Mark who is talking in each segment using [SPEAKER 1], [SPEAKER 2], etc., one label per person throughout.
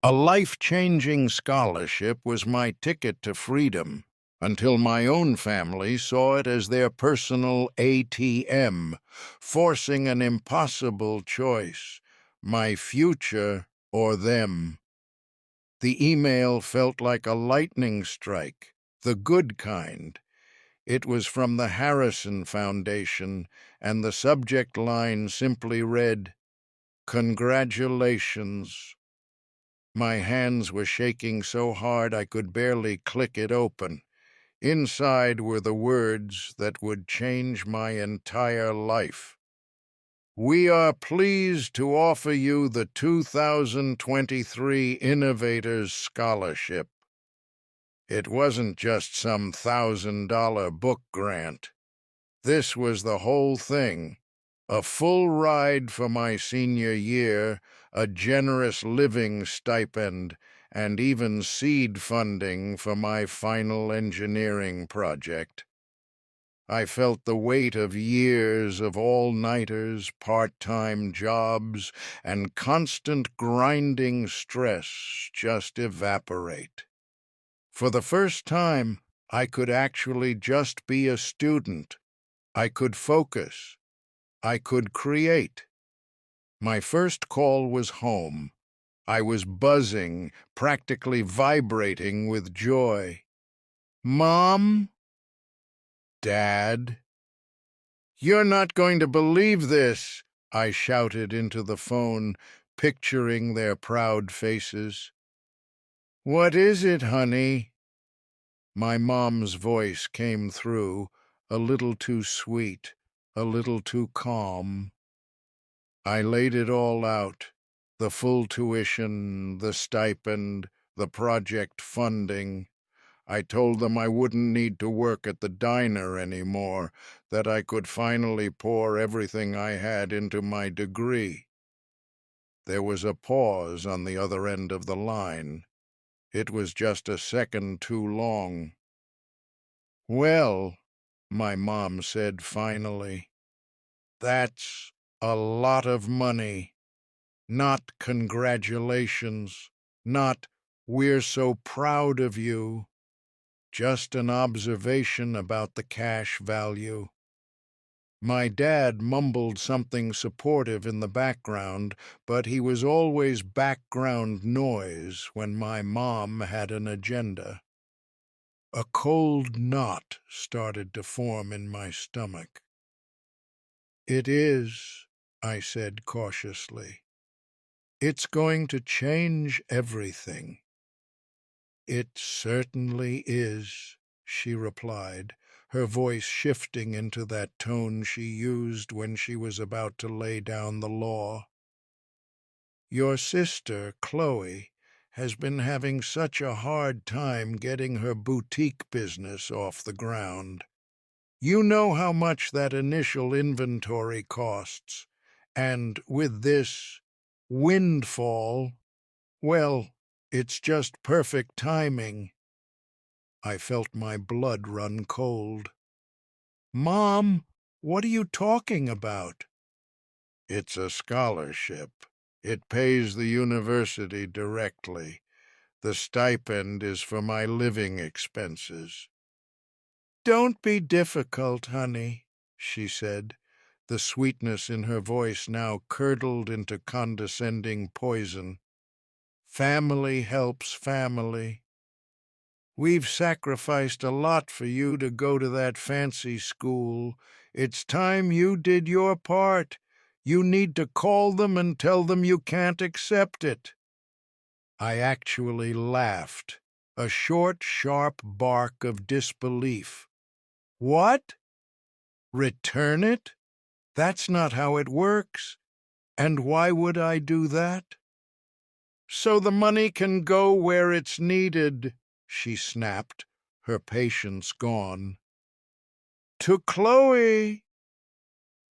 [SPEAKER 1] A life-changing scholarship was my ticket to freedom, until my own family saw it as their personal ATM, forcing an impossible choice: my future or them. The email felt like a lightning strike, the good kind. It was from the Harrison Foundation, and the subject line simply read, "Congratulations." My hands were shaking so hard I could barely click it open. Inside were the words that would change my entire life. "We are pleased to offer you the 2023 Innovators Scholarship." It wasn't just some $1,000 book grant. This was the whole thing. A full ride for my senior year, a generous living stipend, and even seed funding for my final engineering project. I felt the weight of years of all-nighters, part-time jobs, and constant grinding stress just evaporate. For the first time, I could actually just be a student. I could focus. I could create. My first call was home. I was buzzing, practically vibrating with joy. "Mom? Dad?" "You're not going to believe this," I shouted into the phone, picturing their proud faces. "What is it, honey?" My mom's voice came through, a little too sweet, a little too calm. I laid it all out: the full tuition, the stipend, the project funding. I told them I wouldn't need to work at the diner anymore, that I could finally pour everything I had into my degree. There was a pause on the other end of the line. It was just a second too long. "Well," my mom said finally, "that's a lot of money. Not congratulations, not 'we're so proud of you,' just an observation about the cash value." My dad mumbled something supportive in the background, but he was always background noise when my mom had an agenda. A cold knot started to form in my stomach. "It is," I said cautiously. "It's going to change everything." "It certainly is," she replied, her voice shifting into that tone she used when she was about to lay down the law. "Your sister, Chloe, has been having such a hard time getting her boutique business off the ground. You know how much that initial inventory costs, and with this windfall, well, it's just perfect timing." I felt my blood run cold. "Mom, what are you talking about?" "It's a scholarship. It pays the university directly. The stipend is for my living expenses." "Don't be difficult, honey," she said, the sweetness in her voice now curdled into condescending poison. "Family helps family. We've sacrificed a lot for you to go to that fancy school. It's time you did your part. You need to call them and tell them you can't accept it." I actually laughed, a short, sharp bark of disbelief. "What? Return it? That's not how it works. And why would I do that?" "So the money can go where it's needed," she snapped, her patience gone. "To Chloe.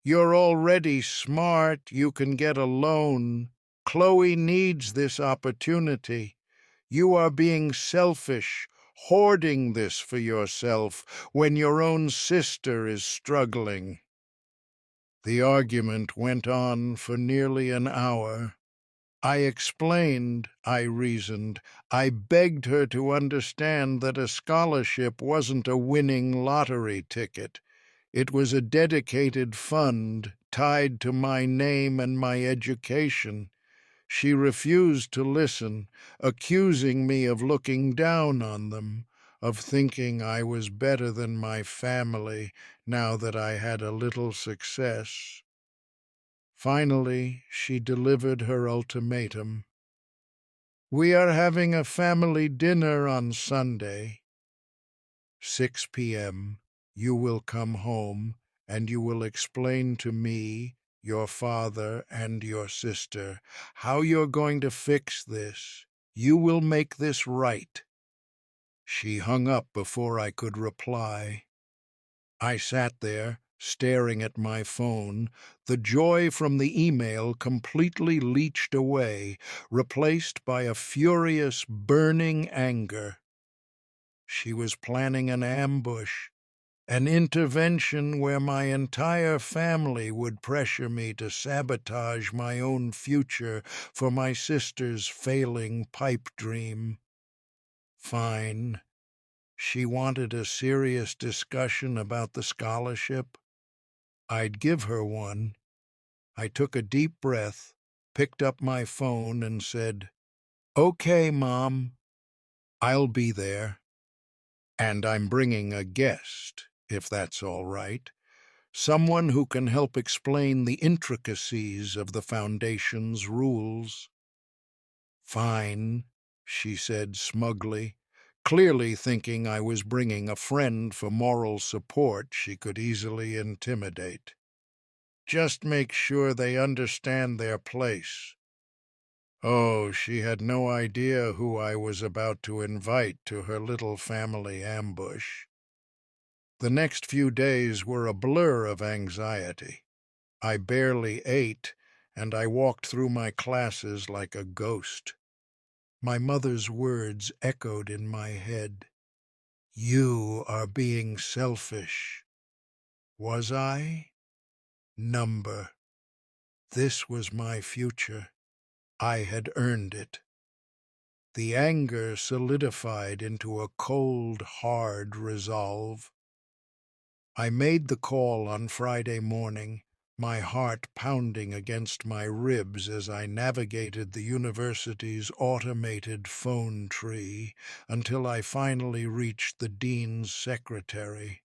[SPEAKER 1] You're already smart. You can get a loan. Chloe needs this opportunity. You are being selfish, hoarding this for yourself when your own sister is struggling." The argument went on for nearly an hour. I explained, I reasoned. I begged her to understand that a scholarship wasn't a winning lottery ticket. It was a dedicated fund tied to my name and my education. She refused to listen, accusing me of looking down on them, of thinking I was better than my family now that I had a little success. Finally, she delivered her ultimatum. "We are having a family dinner on Sunday, 6 p.m. You will come home, and you will explain to me, your father, and your sister how you're going to fix this. You will make this right." She hung up before I could reply. I sat there, staring at my phone, the joy from the email completely leached away, replaced by a furious, burning anger. She was planning an ambush, an intervention where my entire family would pressure me to sabotage my own future for my sister's failing pipe dream. Fine. She wanted a serious discussion about the scholarship. I'd give her one. I took a deep breath, picked up my phone, and said, "Okay, Mom, I'll be there. And I'm bringing a guest, if that's all right. Someone who can help explain the intricacies of the Foundation's rules." "Fine," she said smugly, clearly thinking I was bringing a friend for moral support she could easily intimidate. "Just make sure they understand their place." Oh, she had no idea who I was about to invite to her little family ambush. The next few days were a blur of anxiety. I barely ate, and I walked through my classes like a ghost. My mother's words echoed in my head. "You are being selfish." Was I? Number. This was my future. I had earned it. The anger solidified into a cold, hard resolve. I made the call on Friday morning, my heart pounding against my ribs as I navigated the university's automated phone tree until I finally reached the dean's secretary.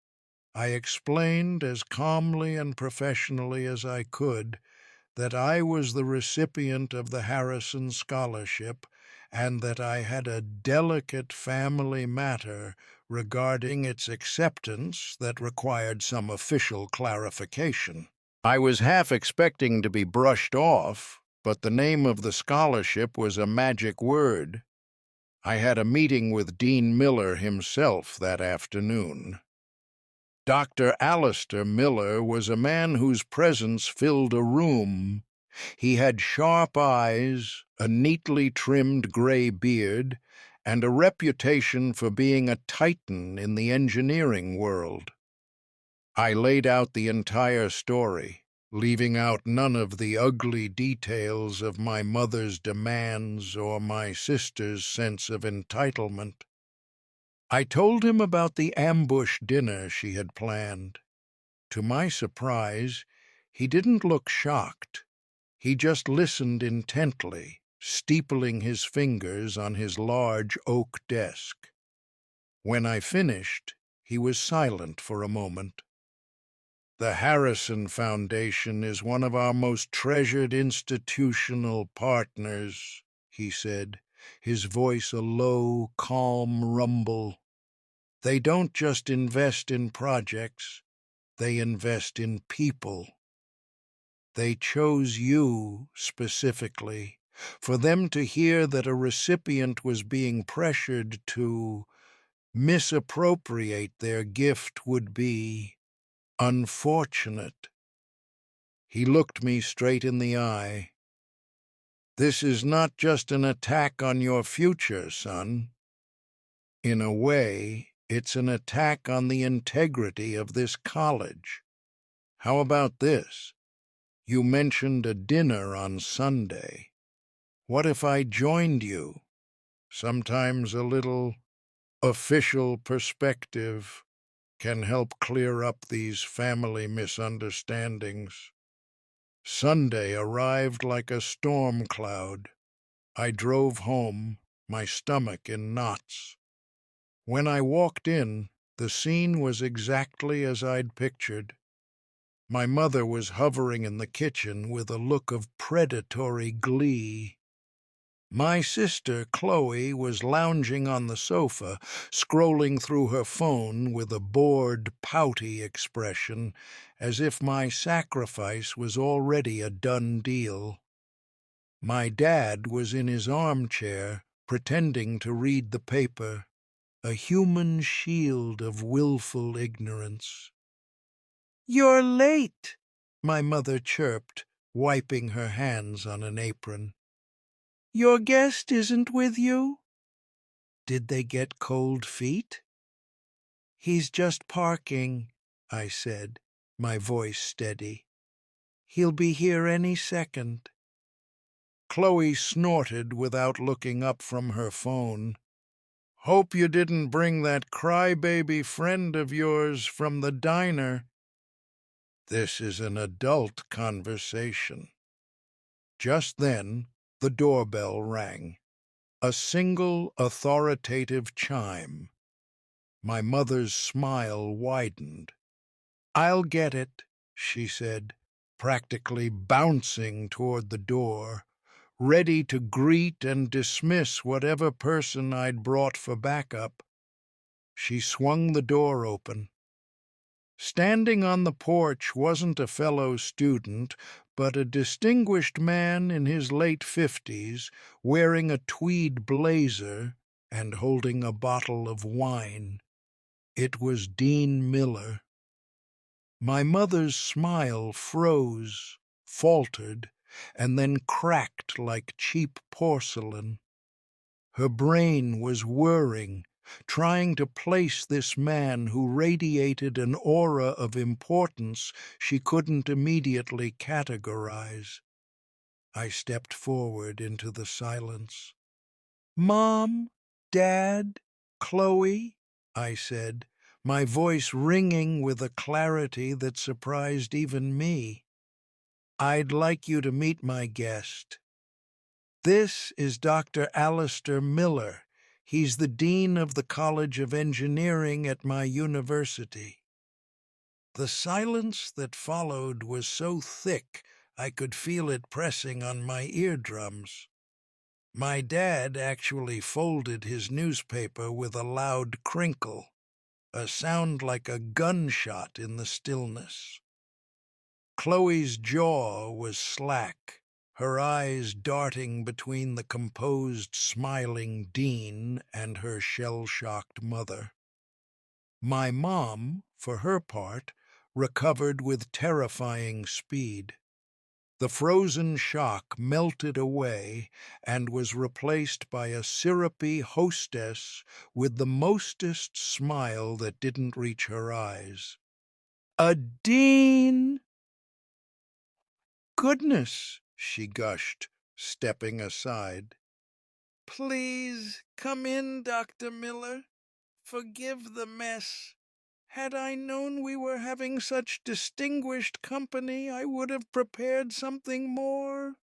[SPEAKER 1] I explained as calmly and professionally as I could that I was the recipient of the Harrison Scholarship and that I had a delicate family matter regarding its acceptance that required some official clarification. I was half expecting to be brushed off, but the name of the scholarship was a magic word. I had a meeting with Dean Miller himself that afternoon. Dr. Alistair Miller was a man whose presence filled a room. He had sharp eyes, a neatly trimmed gray beard, and a reputation for being a titan in the engineering world. I laid out the entire story, leaving out none of the ugly details of my mother's demands or my sister's sense of entitlement. I told him about the ambush dinner she had planned. To my surprise, he didn't look shocked. He just listened intently, steepling his fingers on his large oak desk. When I finished, he was silent for a moment. "The Harrison Foundation is one of our most treasured institutional partners," he said, his voice a low, calm rumble. "They don't just invest in projects, they invest in people. They chose you specifically, for them to hear that a recipient was being pressured to misappropriate their gift would be unfortunate." He looked me straight in the eye. "This is not just an attack on your future, son. In a way, it's an attack on the integrity of this college. How about this? You mentioned a dinner on Sunday. What if I joined you? Sometimes a little official perspective can help clear up these family misunderstandings. Sunday arrived like a storm cloud. I drove home, my stomach in knots. When I walked in, the scene was exactly as I'd pictured. My mother was hovering in the kitchen with a look of predatory glee. My sister, Chloe, was lounging on the sofa, scrolling through her phone with a bored, pouty expression, as if my sacrifice was already a done deal. My dad was in his armchair, pretending to read the paper, a human shield of willful ignorance. "You're late," my mother chirped, wiping her hands on an apron. "Your guest isn't with you?" Did they get cold feet? "He's just parking," I said, my voice steady. "He'll be here any second." Chloe snorted without looking up from her phone. "Hope you didn't bring that crybaby friend of yours from the diner." This is an adult conversation. Just then, the doorbell rang. A single authoritative chime. My mother's smile widened. "I'll get it," she said, practically bouncing toward the door, ready to greet and dismiss whatever person I'd brought for backup. She swung the door open. Standing on the porch wasn't a fellow student, but a distinguished man in his late 50s, wearing a tweed blazer and holding a bottle of wine. It was Dean Miller. My mother's smile froze, faltered, and then cracked like cheap porcelain. Her brain was whirring, trying to place this man who radiated an aura of importance she couldn't immediately categorize. I stepped forward into the silence. "Mom, Dad, Chloe," I said, my voice ringing with a clarity that surprised even me. "I'd like you to meet my guest. This is Dr. Alistair Miller. He's the Dean of the College of Engineering at my university." The silence that followed was so thick I could feel it pressing on my eardrums. My dad actually folded his newspaper with a loud crinkle, a sound like a gunshot in the stillness. Chloe's jaw was slack, her eyes darting between the composed, smiling Dean and her shell-shocked mother. My mom, for her part, recovered with terrifying speed. The frozen shock melted away and was replaced by a syrupy hostess with the mostest smile that didn't reach her eyes. "A dean!" "Goodness," she gushed, stepping aside. "Please come in, Dr. Miller. Forgive the mess. Had I known we were having such distinguished company, I would have prepared something more."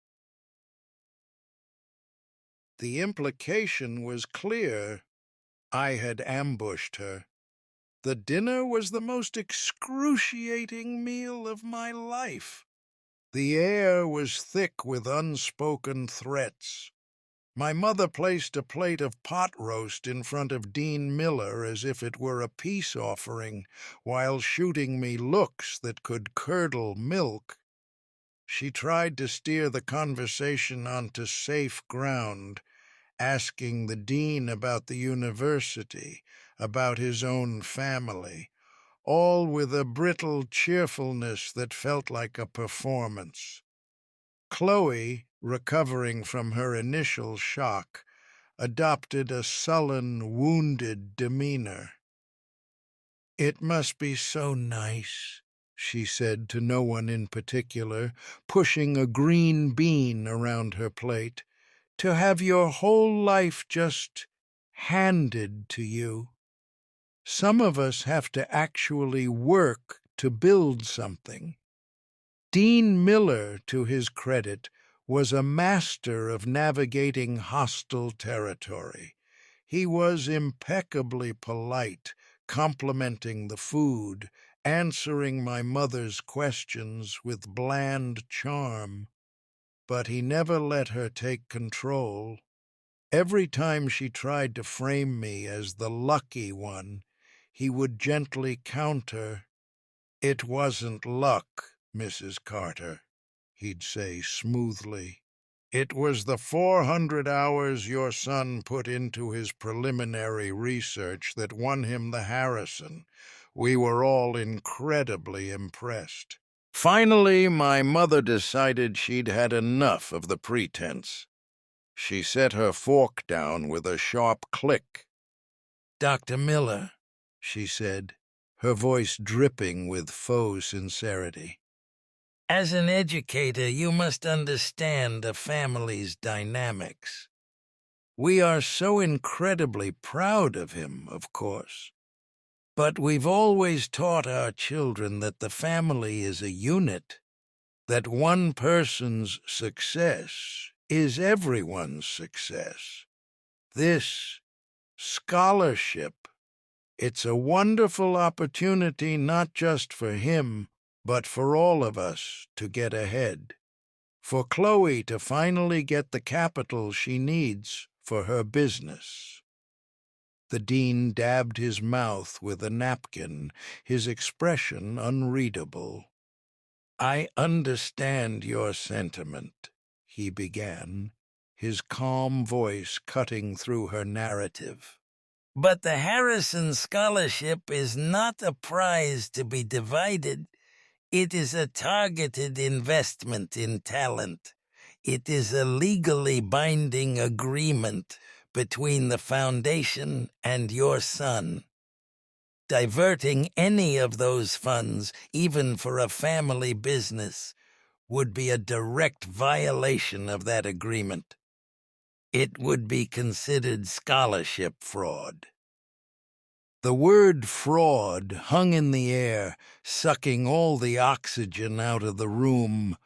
[SPEAKER 1] The implication was clear. I had ambushed her. The dinner was the most excruciating meal of my life. The air was thick with unspoken threats. My mother placed a plate of pot roast in front of Dean Miller as if it were a peace offering, while shooting me looks that could curdle milk. She tried to steer the conversation onto safe ground, asking the dean about the university, about his own family, all with a brittle cheerfulness that felt like a performance. Chloe, recovering from her initial shock, adopted a sullen, wounded demeanor. "It must be so nice," she said to no one in particular, pushing a green bean around her plate, to have your whole life just handed to you. Some of us have to actually work to build something. Dean Miller, to his credit, was a master of navigating hostile territory. He was impeccably polite, complimenting the food, answering my mother's questions with bland charm. But he never let her take control. Every time she tried to frame me as the lucky one, he would gently counter, "It wasn't luck, Mrs. Carter," he'd say smoothly. "It was the 400 hours your son put into his preliminary research that won him the Harrison. We were all incredibly impressed." Finally, my mother decided she'd had enough of the pretense. She set her fork down with a sharp click. "Dr. Miller," she said, her voice dripping with faux sincerity, "as an educator, you must understand a family's dynamics. We are so incredibly proud of him, of course. But we've always taught our children that the family is a unit, that one person's success is everyone's success. This scholarship, it's a wonderful opportunity not just for him, but for all of us to get ahead. For Chloe to finally get the capital she needs for her business." The dean dabbed his mouth with a napkin, his expression unreadable. "I understand your sentiment," he began, his calm voice cutting through her narrative. "But the Harrison Scholarship is not a prize to be divided. It is a targeted investment in talent. It is a legally binding agreement between the foundation and your son. Diverting any of those funds, even for a family business, would be a direct violation of that agreement. It would be considered scholarship fraud." The word fraud hung in the air, sucking all the oxygen out of the room.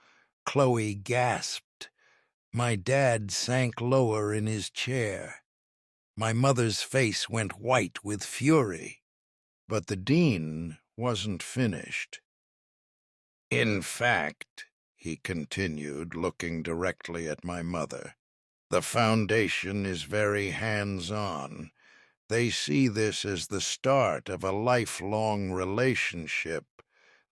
[SPEAKER 1] Chloe gasped. My dad sank lower in his chair. My mother's face went white with fury. But the dean wasn't finished. "In fact," he continued, looking directly at my mother, "the foundation is very hands-on. They see this as the start of a lifelong relationship.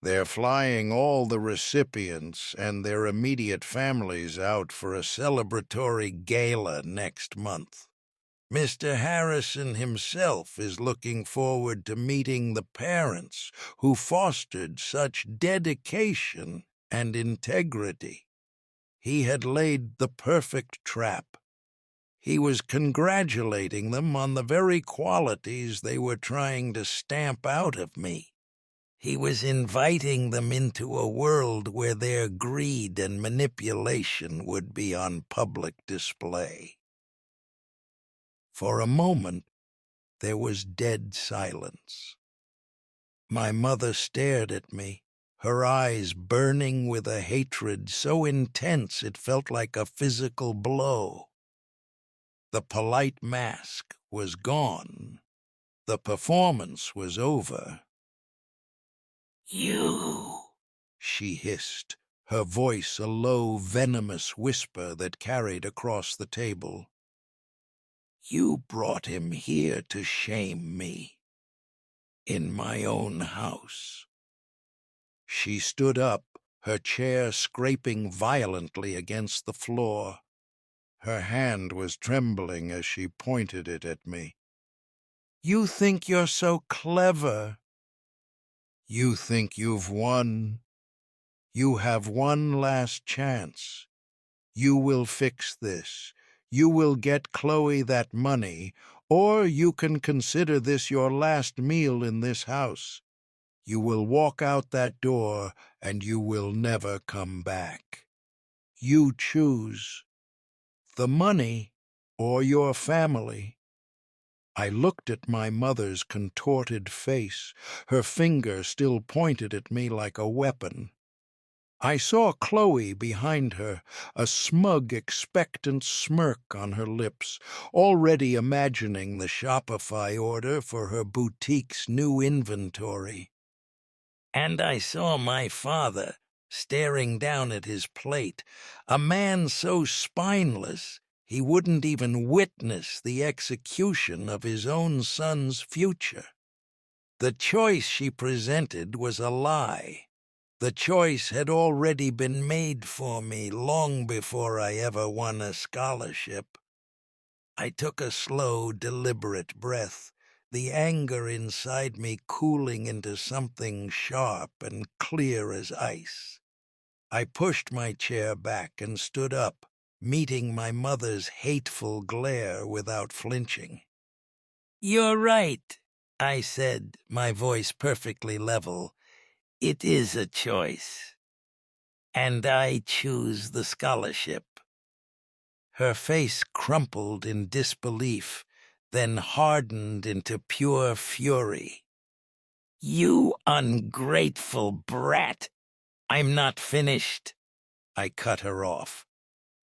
[SPEAKER 1] They're flying all the recipients and their immediate families out for a celebratory gala next month. Mr. Harrison himself is looking forward to meeting the parents who fostered such dedication and integrity. He had laid the perfect trap. He was congratulating them on the very qualities they were trying to stamp out of me. He was inviting them into a world where their greed and manipulation would be on public display." For a moment, there was dead silence. My mother stared at me, her eyes burning with a hatred so intense it felt like a physical blow. The polite mask was gone. The performance was over. "You," she hissed, her voice a low, venomous whisper that carried across the table. "You brought him here to shame me. In my own house." She stood up, her chair scraping violently against the floor. Her hand was trembling as she pointed it at me. "You think you're so clever. You think you've won. You have one last chance. You will fix this. You will get Chloe that money, or you can consider this your last meal in this house. You will walk out that door, and you will never come back. You choose." The money or your family?" I looked at my mother's contorted face, her finger still pointed at me like a weapon. I saw Chloe behind her, a smug, expectant smirk on her lips, already imagining the Shopify order for her boutique's new inventory. And I saw my father staring down at his plate, a man so spineless he wouldn't even witness the execution of his own son's future. The choice she presented was a lie. The choice had already been made for me long before I ever won a scholarship. I took a slow, deliberate breath, the anger inside me cooling into something sharp and clear as ice. I pushed my chair back and stood up, meeting my mother's hateful glare without flinching. "You're right," I said, my voice perfectly level. "It is a choice. And I choose the scholarship." Her face crumpled in disbelief, then hardened into pure fury. "You ungrateful brat! I'm not finished." I cut her off,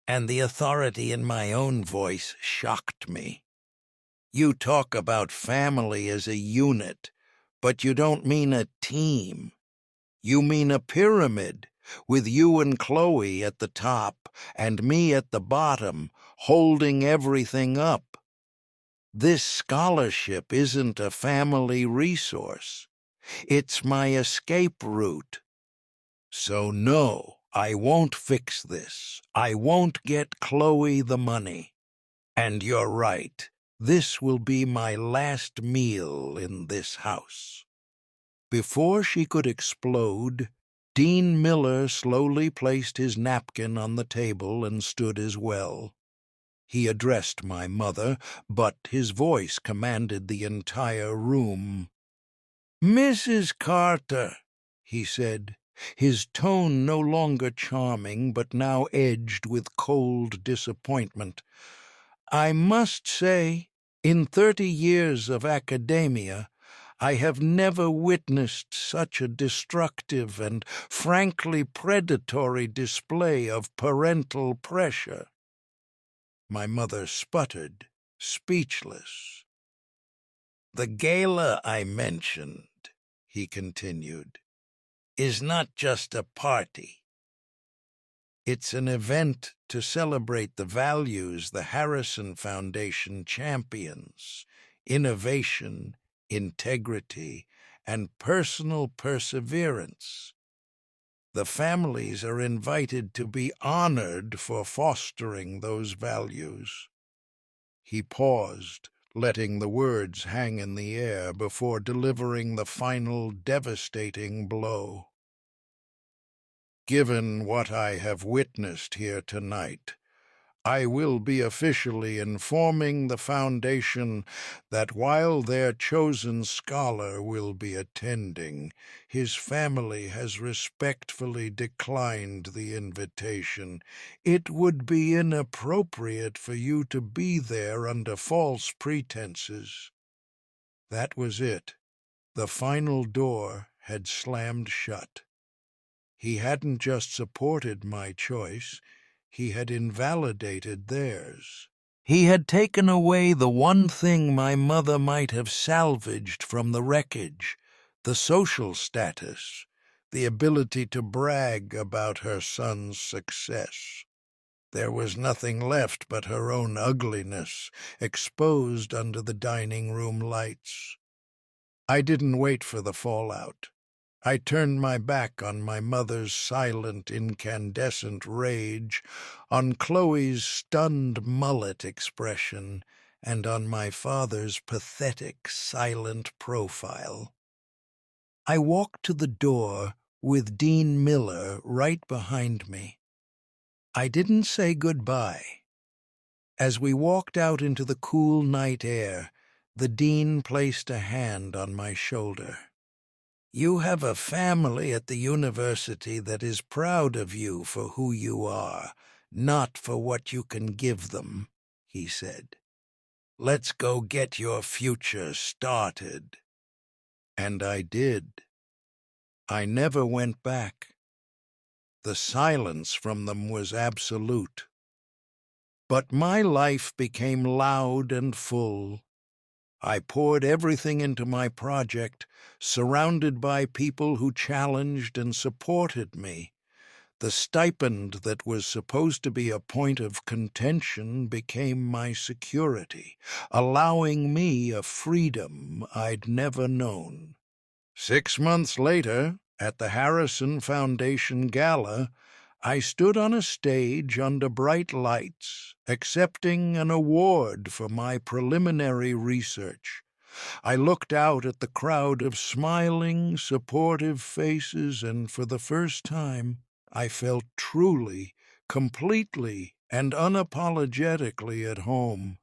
[SPEAKER 1] and the authority in my own voice shocked me. "You talk about family as a unit, but you don't mean a team. You mean a pyramid, with you and Chloe at the top and me at the bottom, holding everything up. This scholarship isn't a family resource. It's my escape route. So no, I won't fix this. I won't get Chloe the money. And you're right, this will be my last meal in this house." Before she could explode, Dean Miller slowly placed his napkin on the table and stood as well. He addressed my mother, but his voice commanded the entire room. "Mrs. Carter," he said, his tone no longer charming but now edged with cold disappointment, "I must say, in 30 years of academia, I have never witnessed such a destructive and frankly predatory display of parental pressure." My mother sputtered, speechless. "The gala I mentioned," he continued, "is not just a party. It's an event to celebrate the values the Harrison Foundation champions: innovation, integrity, and personal perseverance. The families are invited to be honored for fostering those values." He paused, letting the words hang in the air before delivering the final devastating blow. "Given what I have witnessed here tonight, I will be officially informing the Foundation that while their chosen scholar will be attending, his family has respectfully declined the invitation. It would be inappropriate for you to be there under false pretenses." That was it. The final door had slammed shut. He hadn't just supported my choice, he had invalidated theirs. He had taken away the one thing my mother might have salvaged from the wreckage: the social status, the ability to brag about her son's success. There was nothing left but her own ugliness, exposed under the dining room lights. I didn't wait for the fallout. I turned my back on my mother's silent, incandescent rage, on Chloe's stunned mullet expression, and on my father's pathetic, silent profile. I walked to the door with Dean Miller right behind me. I didn't say goodbye. As we walked out into the cool night air, the dean placed a hand on my shoulder. "You have a family at the university that is proud of you for who you are, "Not for what you can give them," he said. "Let's go get your future started." And I did. I never went back. The silence from them was absolute. But my life became loud and full. I poured everything into my project, surrounded by people who challenged and supported me. The stipend that was supposed to be a point of contention became my security, allowing me a freedom I'd never known. 6 months later, at the Harrison Foundation Gala, I stood on a stage under bright lights, accepting an award for my preliminary research. I looked out at the crowd of smiling, supportive faces, and for the first time, I felt truly, completely, and unapologetically at home.